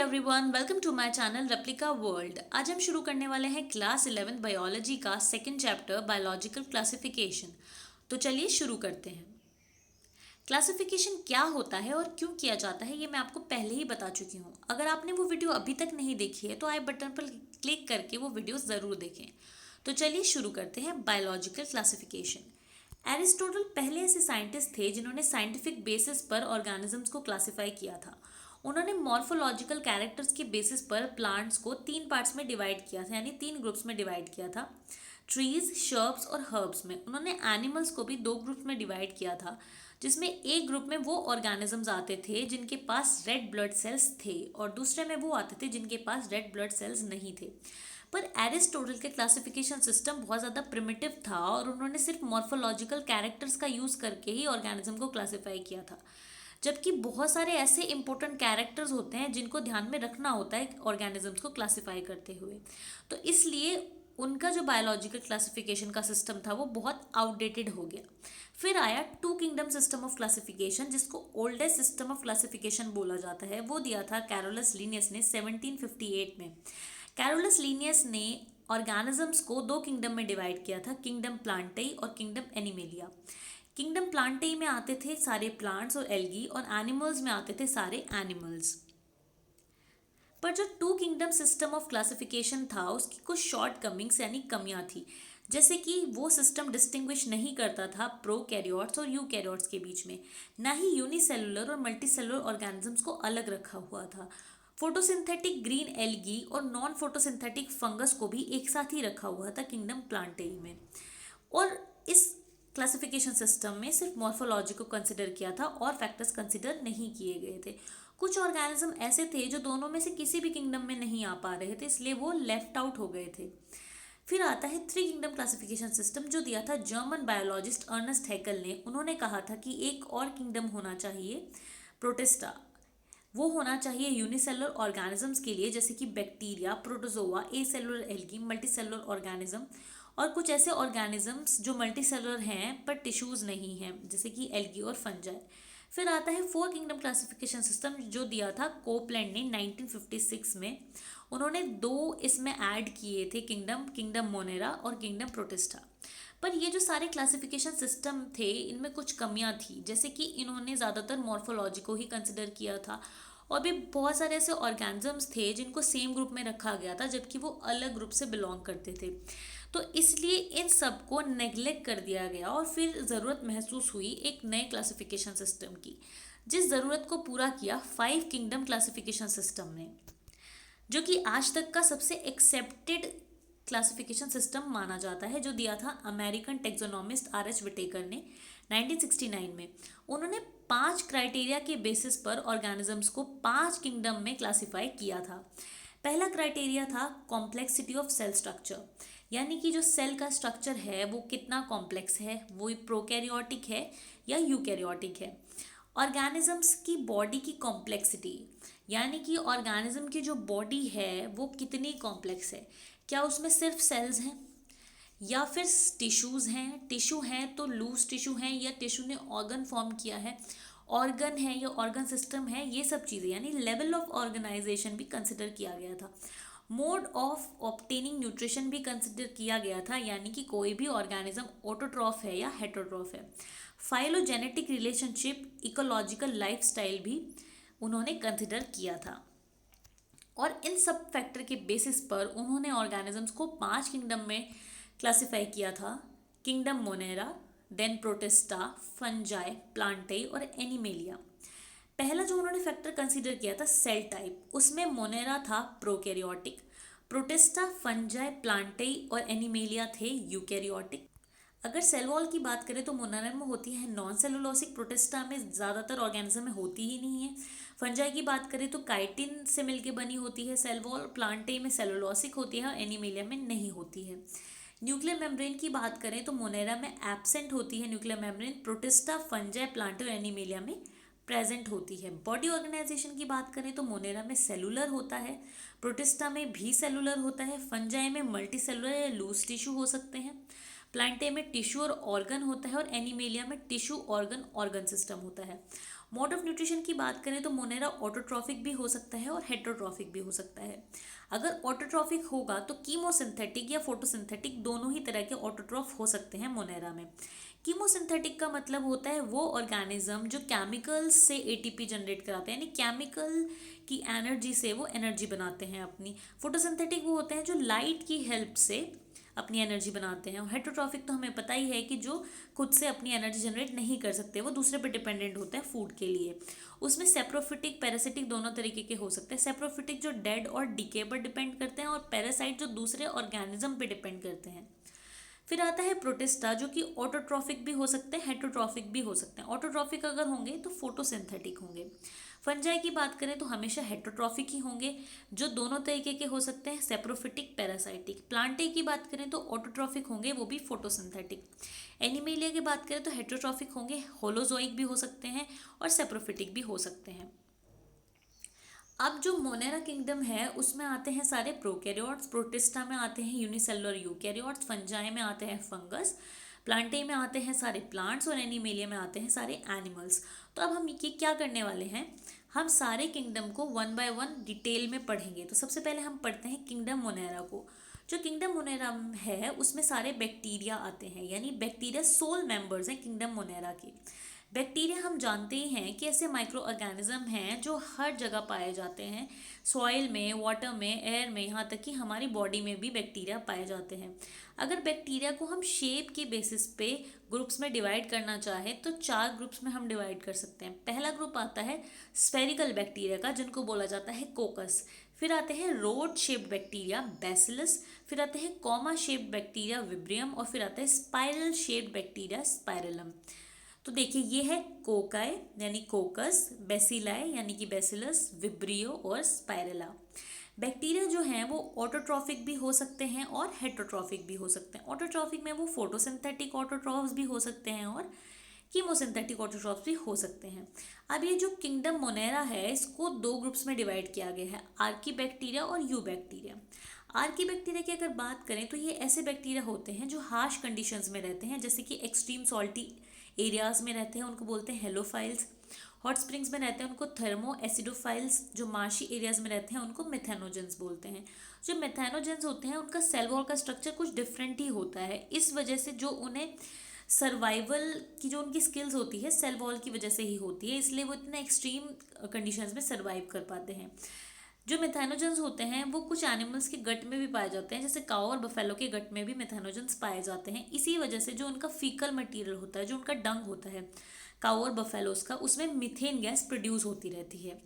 Everyone, welcome to my channel replica world. आज हम शुरू करने वाले हैं क्लास 11 बायोलॉजी का सेकंड चैप्टर बायोलॉजिकल क्लासिफिकेशन। तो चलिए शुरू करते हैं। क्लासिफिकेशन क्या होता है और क्यों किया जाता है ये मैं आपको पहले ही बता चुकी हूँ। अगर आपने वो वीडियो अभी तक नहीं देखी है तो आई बटन पर क्लिक करके वो वीडियो ज़रूर देखें। तो चलिए शुरू करते हैं बायोलॉजिकल क्लासिफिकेशन। एरिस्टोटल पहले ऐसे साइंटिस्ट थे जिन्होंने साइंटिफिक बेसिस पर ऑर्गेनिजम्स को क्लासिफाई किया था। उन्होंने मॉर्फोलॉजिकल कैरेक्टर्स के बेसिस पर प्लांट्स को तीन पार्ट्स में डिवाइड किया था, यानी तीन ग्रुप्स में डिवाइड किया था। ट्रीज, शर्ब्स और हर्ब्स में उन्होंने एनिमल्स को भी दो ग्रुप्स में डिवाइड किया था, जिसमें एक ग्रुप में वो ऑर्गेनिजम्स आते थे जिनके पास रेड ब्लड सेल्स थे और दूसरे में वो आते थे जिनके पास रेड ब्लड सेल्स नहीं थे। पर एरिस्टोटल के क्लासिफिकेशन सिस्टम बहुत ज़्यादा प्रिमिटिव था और उन्होंने सिर्फ मॉर्फोलॉजिकल कैरेक्टर्स का यूज़ करके ही ऑर्गेनिज्म को क्लासिफाई किया था। जबकि बहुत सारे ऐसे इंपॉर्टेंट कैरेक्टर्स होते हैं जिनको ध्यान में रखना होता है ऑर्गेनिजम्स को क्लासिफाई करते हुए। तो इसलिए उनका जो बायोलॉजिकल क्लासिफिकेशन का सिस्टम था वो बहुत आउटडेटेड हो गया। फिर आया two kingdom system of classification, जिसको ओल्डेस्ट सिस्टम ऑफ क्लासिफिकेशन बोला जाता है। वो दिया था कैरोलस लीनियस ने 1758 में। कैरोलस लीनियस ने ऑर्गेनिजम्स को दो किंगडम में डिवाइड किया था, किंगडम प्लांटेई और किंगडम एनिमेलिया। किंगडम प्लांटेई में आते थे सारे प्लांट्स और एल्गी और एनिमल्स में आते थे सारे एनिमल्स। पर जो two kingdom system of classification था उसकी कुछ शॉर्ट कमिंग्स यानी कमियां थी, जैसे कि वो सिस्टम डिस्टिंग्विश नहीं करता था प्रोकैरियोट्स और यूकैरियोट्स के बीच में, ना ही यूनिसेलुलर और मल्टीसेलुलर ऑर्गेनिजम्स को अलग रखा हुआ था। फोटोसिंथेटिक ग्रीन एल्गी और नॉन फोटोसिंथेटिक फंगस को भी एक साथ ही रखा हुआ था किंगडम प्लांटेई में। और इस क्लासिफिकेशन सिस्टम में सिर्फ मॉर्फोलॉजी को कंसिडर किया था और फैक्टर्स कंसिडर नहीं किए गए थे। कुछ ऑर्गेनिज्म ऐसे थे जो दोनों में से किसी भी किंगडम में नहीं आ पा रहे थे, इसलिए वो लेफ्ट आउट हो गए थे। फिर आता है थ्री किंगडम क्लासिफिकेशन सिस्टम, जो दिया था जर्मन बायोलॉजिस्ट अर्नेस्ट हैकेल ने। उन्होंने कहा था कि एक और किंगडम होना चाहिए, प्रोटिस्टा। वो होना चाहिए यूनिसेलुलर ऑर्गेनिजम्स के लिए, जैसे कि bacteria, protozoa, acellular algae, multicellular organism और कुछ ऐसे ऑर्गेनिजम्स जो मल्टीसेलुलर हैं पर टिश्यूज नहीं हैं, जैसे कि एल्गी और फंजाई। फिर आता है फोर किंगडम क्लासिफिकेशन सिस्टम, जो दिया था कोपलैंड ने 1956 में। उन्होंने दो इसमें ऐड किए थे किंगडम, किंगडम मोनेरा और किंगडम प्रोटिस्टा। पर ये जो सारे क्लासिफिकेशन सिस्टम थे इनमें कुछ कमियां थी, जैसे कि इन्होंने ज़्यादातर मॉर्फोलॉजी को ही कंसिडर किया था और भी बहुत सारे ऐसे ऑर्गेनिजम्स थे जिनको सेम ग्रुप में रखा गया था जबकि वो अलग ग्रुप से बिलोंग करते थे। तो इसलिए इन सब को नेग्लेक्ट कर दिया गया और फिर ज़रूरत महसूस हुई एक नए क्लासिफिकेशन सिस्टम की, जिस ज़रूरत को पूरा किया फाइव किंगडम क्लासिफिकेशन सिस्टम ने, जो कि आज तक का सबसे एक्सेप्टेड क्लासिफिकेशन सिस्टम माना जाता है, जो दिया था American taxonomist R H Whittaker ने 1969 में। उन्होंने 5 क्राइटेरिया के बेसिस पर ऑर्गेनिजम्स को 5 किंगडम में क्लासिफाई किया था। पहला क्राइटेरिया था कॉम्प्लेक्सिटी ऑफ सेल स्ट्रक्चर, यानी कि जो सेल का स्ट्रक्चर है वो कितना कॉम्प्लेक्स है, वो प्रोकैरियोटिक है या यूकैरियोटिक है। ऑर्गेनिजम्स की बॉडी की कॉम्प्लेक्सिटी, यानी कि ऑर्गेनिज्म की जो बॉडी है वो कितनी कॉम्प्लेक्स है, क्या उसमें सिर्फ सेल्स हैं या फिर टिश्यूज़ हैं, टिश्यू हैं तो लूज टिश्यू हैं या टिश्यू ने ऑर्गन फॉर्म किया है, ऑर्गन है या ऑर्गन सिस्टम है, ये सब चीज़ें, यानी लेवल ऑफ ऑर्गेनाइजेशन भी कंसिडर किया गया था। मोड ऑफ ऑब्टेनिंग न्यूट्रिशन भी कंसिडर किया गया था, यानी कि कोई भी ऑर्गेनिज्म ऑटोट्रॉफ है या हेटरोट्रॉफ है। फाइलोजेनेटिक रिलेशनशिप, इकोलॉजिकल लाइफस्टाइल भी उन्होंने कंसिडर किया था। और इन सब फैक्टर के बेसिस पर उन्होंने ऑर्गेनिजम्स को 5 किंगडम में क्लासिफाई किया था, kingdom monera, then protista, fungi, plantae और एनिमेलिया। पहला जो उन्होंने फैक्टर कंसीडर किया था सेल टाइप, उसमें मोनेरा था प्रोकैरियोटिक, प्रोटिस्टा, फंजाई, प्लांटेई और एनिमेलिया थे यूकैरियोटिक। अगर सेल वॉल की बात करें तो मोनेरा में होती है नॉन सेलुलोसिक, प्रोटिस्टा में ज़्यादातर ऑर्गेनिज्म में होती ही नहीं है। फंजाई की बात करें तो काइटिन से मिलकर बनी होती है सेल वॉल, प्लांटे में सेलुलोसिक होती है और एनिमेलिया में नहीं होती है। न्यूक्लियर मेम्ब्रेन की बात करें तो मोनेरा में एब्सेंट होती है nuclear membrane, protista, fungi, Plantae और एनिमेलिया में प्रेजेंट होती है। बॉडी ऑर्गेनाइजेशन की बात करें तो मोनेरा में सेलुलर होता है, प्रोटिस्टा में भी सेलुलर होता है, फंजाई में मल्टी सेलुलर या लूज टिश्यू हो सकते हैं, प्लांटे में टिश्यू और ऑर्गन होता है और एनिमेलिया में टिश्यू ऑर्गन ऑर्गन सिस्टम होता है। मोड ऑफ न्यूट्रिशन की बात करें तो मोनेरा ऑटोट्रॉफिक भी हो सकता है और हेटरोट्रॉफिक भी हो सकता है। अगर ऑटोट्रॉफिक होगा तो कीमोसिंथेटिक या फोटोसिंथेटिक दोनों ही तरह के ऑटोट्रॉफ हो सकते हैं मोनेरा में। कीमोसिंथेटिक का मतलब होता है वो ऑर्गेनिज्म जो केमिकल्स से एटीपी जनरेट कराते हैं, यानी केमिकल की एनर्जी से वो एनर्जी बनाते हैं अपनी। फोटोसिंथेटिक वो होते हैं जो लाइट की हेल्प से अपनी एनर्जी बनाते हैं। और हेटरोट्रॉफिक तो हमें पता ही है कि जो खुद से अपनी एनर्जी जनरेट नहीं कर सकते, वो दूसरे पे डिपेंडेंट होते हैं फूड के लिए। उसमें सेप्रोफिटिक पैरासिटिक दोनों तरीके के हो सकते हैं। सेप्रोफिटिक जो डेड और डिके पर डिपेंड करते हैं, और पैरासाइट जो दूसरे ऑर्गेनिज्म पे डिपेंड करते हैं। फिर आता है प्रोटिस्टा जो कि ऑटोट्रॉफिक भी हो सकते हैं, हेटरोट्रॉफिक भी हो सकते हैं। ऑटोट्रॉफिक अगर होंगे तो फोटोसिंथेटिक होंगे। फंजाई की बात करें तो हमेशा हेटरोट्रॉफिक ही होंगे, जो दोनों तरीके के हो सकते हैं, सेप्रोफिटिक पैरासाइटिक। प्लांटे की बात करें तो ऑटोट्रॉफिक होंगे, वो भी फोटोसिंथेटिक। एनिमेलिया की बात करें तो हेटरोट्रॉफिक होंगे, होलोजोइक भी हो सकते हैं और सेप्रोफिटिक भी हो सकते हैं। अब जो मोनेरा किंगडम है उसमें आते हैं सारे प्रोकैरियोट्स, प्रोटिस्टा में आते हैं यूनिसेलुलर यूकैरियोट्स, फंजाई में आते हैं फंगस, प्लांटे में आते हैं सारे प्लांट्स और एनिमेलिया में आते हैं सारे एनिमल्स। तो अब हम ये क्या करने वाले हैं, हम सारे किंगडम को वन बाय वन डिटेल में पढ़ेंगे। तो सबसे पहले हम पढ़ते हैं किंगडम मोनेरा को। जो किंगडम मोनेरा है उसमें सारे बैक्टीरिया आते हैं, यानी बैक्टीरिया सोल मेंबर्स हैं किंगडम मोनेरा के। बैक्टीरिया हम जानते ही हैं कि ऐसे माइक्रो ऑर्गेनिज्म हैं जो हर जगह पाए जाते हैं, सॉइल में, वाटर में, एयर में, यहाँ तक कि हमारी बॉडी में भी बैक्टीरिया पाए जाते हैं। अगर बैक्टीरिया को हम शेप के बेसिस पे ग्रुप्स में डिवाइड करना चाहें तो 4 ग्रुप्स में हम डिवाइड कर सकते हैं। पहला ग्रुप आता है स्फेरिकल बैक्टीरिया का, जिनको बोला जाता है कोकस। फिर आते हैं रोड शेप्ड बैक्टीरिया बैसिलस, फिर आते हैं कॉमा शेप्ड बैक्टीरिया विब्रियम, और फिर आता है स्पाइरल शेप्ड बैक्टीरिया स्पाइरलम। तो देखिए ये है कोकाई यानी कोकस, बेसिलाई यानी कि बेसिलस, विब्रियो और स्पाइरला। बैक्टीरिया जो हैं वो ऑटोट्रॉफिक भी हो सकते हैं और हेटरोट्रॉफिक भी हो सकते हैं। ऑटोट्रॉफिक में वो फोटोसिंथेटिक ऑटोट्रॉफ्स भी हो सकते हैं और कीमोसिंथेटिक ऑटोट्रॉफ्स भी हो सकते हैं। अब ये जो किंगडम मोनेरा है इसको 2 ग्रुप्स में डिवाइड किया गया है, आर्की बैक्टीरिया और यू बैक्टीरिया। आर्की बैक्टीरिया की अगर बात करें तो ये ऐसे बैक्टीरिया होते हैं जो हार्श कंडीशंस में रहते हैं, जैसे कि एक्सट्रीम सॉल्टी एरियाज में रहते हैं, उनको बोलते हैं हेलोफाइल्स। हॉट स्प्रिंग्स में रहते हैं उनको थर्मो एसिडोफाइल्स। जो मार्शी एरियाज में रहते हैं उनको मेथेनोजेंस बोलते हैं। जो मेथेनोजेंस होते हैं उनका सेल वॉल का स्ट्रक्चर कुछ डिफरेंट ही होता है, इस वजह से जो उन्हें सर्वाइवल की जो उनकी स्किल्स होती है सेल वॉल की वजह से ही होती है, इसलिए वो इतना एक्सट्रीम कंडीशंस में सर्वाइव कर पाते हैं। जो मेथेनोजेंस होते हैं वो कुछ एनिमल्स के गट में भी पाए जाते हैं, जैसे काऊ और बफेलो के गट में भी मेथेनोजेंस पाए जाते हैं। इसी वजह से जो उनका फीकल मटेरियल होता है, जो उनका डंग होता है काऊ और बफेलोस का, उसमें मीथेन गैस प्रोड्यूस होती रहती है।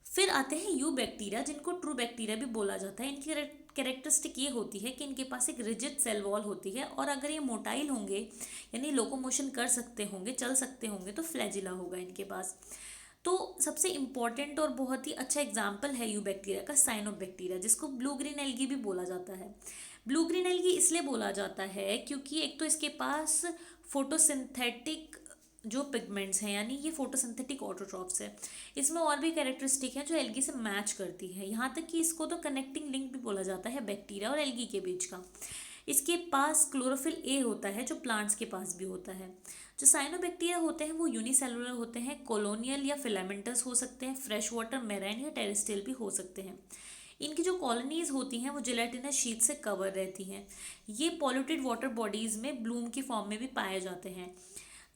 फिर आते हैं यू बैक्टीरिया, जिनको ट्रू बैक्टीरिया भी बोला जाता है। इनकी कैरेक्टरिस्टिक ये होती है कि इनके पास एक रिजिड सेल वॉल होती है, और अगर ये मोटाइल होंगे यानी लोकोमोशन कर सकते होंगे, चल सकते होंगे, तो फ्लैजिला होगा इनके पास। तो सबसे इम्पॉर्टेंट और बहुत ही अच्छा एग्जाम्पल है यू बैक्टीरिया का साइनोबैक्टीरिया, जिसको ब्लू ग्रीन एल्गी भी बोला जाता है। ब्लू ग्रीन एल्गी इसलिए बोला जाता है क्योंकि एक तो इसके पास फोटोसिंथेटिक जो पिगमेंट्स हैं, यानी ये फोटोसिंथेटिक ऑटोट्रॉफ्स है। इसमें और भी कैरेक्टरिस्टिक है जो एल्गी से मैच करती है, यहाँ तक कि इसको तो कनेक्टिंग लिंक भी बोला जाता है बैक्टीरिया और एल्गी के बीच का। इसके पास क्लोरोफिल ए होता है जो प्लांट्स के पास भी होता है। जो साइनोबैक्टीरिया होते हैं वो यूनिसेलुलर होते हैं, कॉलोनियल या फिलामेंटस हो सकते हैं, फ्रेश वाटर, मेराइन या टेरेस्ट्रियल भी हो सकते हैं। इनकी जो कॉलोनीज होती हैं वो जिलेटिनस शीट से कवर रहती हैं। ये पॉल्यूटेड वाटर बॉडीज में ब्लूम की फॉर्म में भी पाए जाते हैं।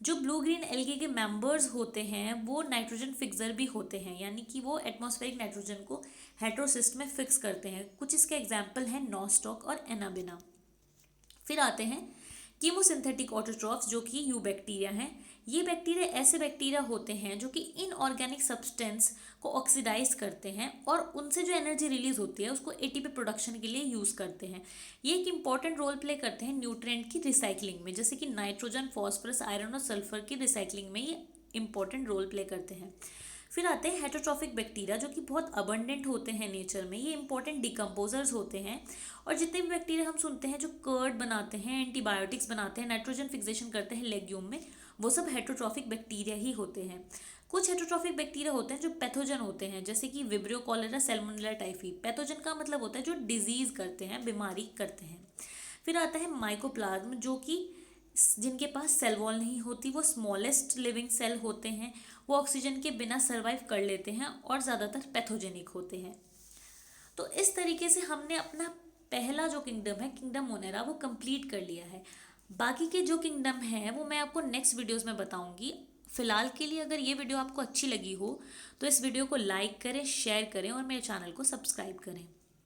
जो ब्लू ग्रीन एल्गी के मेंबर्स होते हैं वो नाइट्रोजन फिक्सर भी होते हैं, यानी कि वो एटमॉस्फेरिक नाइट्रोजन को हेटेरोसिस्ट में फिक्स करते हैं। कुछ इसके एग्जाम्पल हैं नॉस्टॉक और एनाबिना। फिर आते हैं कीमोसिंथेटिक ऑटोट्रॉफ्स, जो कि यू बैक्टीरिया हैं। ये बैक्टीरिया ऐसे बैक्टीरिया होते हैं जो कि इनऑर्गेनिक सब्सटेंस को ऑक्सीडाइज करते हैं, और उनसे जो एनर्जी रिलीज होती है उसको एटीपी प्रोडक्शन के लिए यूज़ करते हैं। ये एक इंपॉर्टेंट रोल प्ले करते हैं न्यूट्रिएंट की रिसाइकलिंग में, जैसे कि नाइट्रोजन, फॉस्फोरस, आयरन और सल्फर की रिसाइकलिंग में ये इंपॉर्टेंट रोल प्ले करते हैं। फिर आते हैं हेटरोट्रॉफिक बैक्टीरिया, जो कि बहुत अबंडेंट होते हैं नेचर में। ये इंपॉर्टेंट डिकम्पोजर्स होते हैं, और जितने भी बैक्टीरिया हम सुनते हैं जो कर्ड बनाते हैं, एंटीबायोटिक्स बनाते हैं, नाइट्रोजन फिक्सेशन करते हैं लेग्यूम में, वो सब हेटरोट्रॉफिक बैक्टीरिया ही होते हैं। कुछ हेटरोट्रॉफिक बैक्टीरिया होते हैं जो पैथोजन होते हैं, जैसे कि vibrio, cholera, Salmonella typhi. Pathogen का मतलब होता है जो डिजीज करते हैं, बीमारी करते हैं। फिर आता है माइकोप्लाज्म, जो कि जिनके पास सेल वॉल नहीं होती, वो स्मॉलेस्ट लिविंग सेल होते हैं, वो ऑक्सीजन के बिना सर्वाइव कर लेते हैं और ज़्यादातर पैथोजेनिक होते हैं। तो इस तरीके से हमने अपना पहला जो किंगडम है, किंगडम मोनेरा, वो कंप्लीट कर लिया है। बाकी के जो किंगडम हैं वो मैं आपको नेक्स्ट वीडियोस में बताऊंगी। फिलहाल के लिए अगर ये वीडियो आपको अच्छी लगी हो तो इस वीडियो को लाइक करें, शेयर करें और मेरे चैनल को सब्सक्राइब करें।